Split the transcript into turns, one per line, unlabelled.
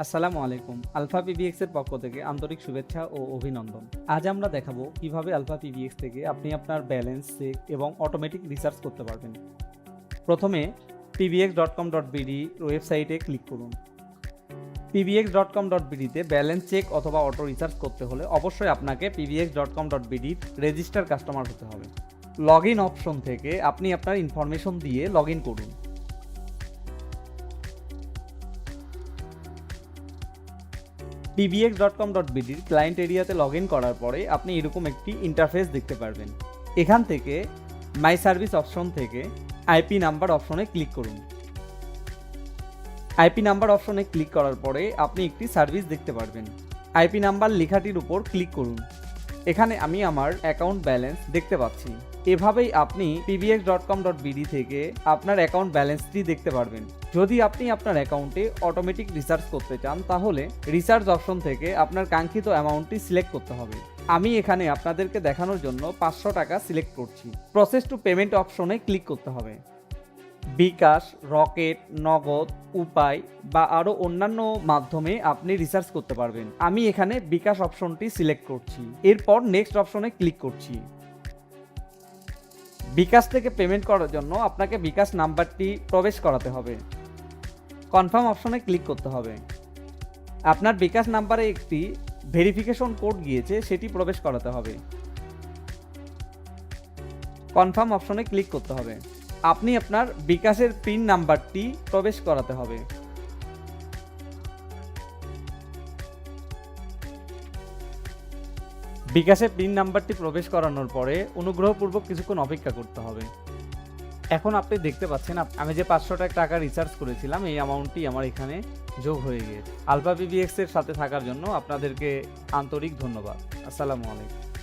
আসসালামু আলাইকুম। আলফা পিভিএক্স এর পক্ষ থেকে আন্তরিক শুভেচ্ছা ও অভিনন্দন। আজ আমরা দেখাবো কিভাবে আলফা পিভিএক্স থেকে আপনি আপনার ব্যালেন্স চেক এবং অটোমেটিক রিসার্চ করতে পারবেন। প্রথমে pvx.com.bd ওয়েবসাইটে ক্লিক করুন। pvx.com.bd তে ব্যালেন্স চেক অথবা অটো রিসার্চ করতে হলে অবশ্যই আপনাকে pvx.com.bd রেজিস্টার কাস্টমার হতে হবে। লগ ইন অপশন থেকে আপনি আপনার ইনফরমেশন দিয়ে লগ ইন করুন। pvx.com.bd ক্লায়েন্ট এরিয়াতে লগ ইন করার পরে আপনি এরকম একটি ইন্টারফেস দেখতে পারবেন। এখান থেকে মাই সার্ভিস অপশন থেকে আইপি নাম্বার অপশনে ক্লিক করুন। আইপি নাম্বার অপশনে ক্লিক করার পরে আপনি একটি সার্ভিস দেখতে পারবেন। আইপি নাম্বার লেখাটির উপর ক্লিক করুন। এখানে আমি আমার অ্যাকাউন্ট ব্যালেন্স দেখতে পাচ্ছি। এভাবেই আপনি pvx.com.bd থেকে আপনার অ্যাকাউন্ট ব্যালেন্সটি দেখতে পারবেন। যদি আপনি আপনার অ্যাকাউন্টে অটোমেটিক রিসার্চ করতে চান তাহলে রিসার্চ অপশন থেকে আপনার কাঙ্ক্ষিত অ্যামাউন্টটি সিলেক্ট করতে হবে। আমি এখানে আপনাদেরকে দেখানোর জন্য 500 টাকা সিলেক্ট করছি। প্রসেস টু পেমেন্ট অপশনে ক্লিক করতে হবে। বিকাশ, রকেট, নগদ, উপায় বা আরও অন্যান্য মাধ্যমে আপনি রিসার্চ করতে পারবেন। আমি এখানে বিকাশ অপশনটি সিলেক্ট করছি। এরপর নেক্সট অপশনে ক্লিক করছি। বিকাশ থেকে পেমেন্ট করার জন্য আপনাকে বিকাশ নাম্বারটি প্রবেশ করাতে হবে। কনফার্ম অপশনে ক্লিক করতে হবে। আপনার বিকাশ নাম্বারে একটি ভেরিফিকেশন কোড গিয়েছে, সেটি প্রবেশ করাতে হবে। কনফার্ম অপশনে ক্লিক করতে হবে। আপনি আপনার বিকাশের পিন নাম্বারটি প্রবেশ করাতে হবে। বিকাশের পিন নাম্বারটি প্রবেশ করানোর পরে অনুগ্রহপূর্বক কিছুক্ষণ অপেক্ষা করতে হবে। এখন আপনি দেখতে পাচ্ছেন আমি যে 500 টাকা রিচার্জ করেছিলাম এই অ্যামাউন্টটি আমার এখানে যোগ হয়ে গিয়েছে। আলফা পিভিএক্স এর সাথে থাকার জন্য আপনাদেরকে আন্তরিক ধন্যবাদ। আসসালামু আলাইকুম।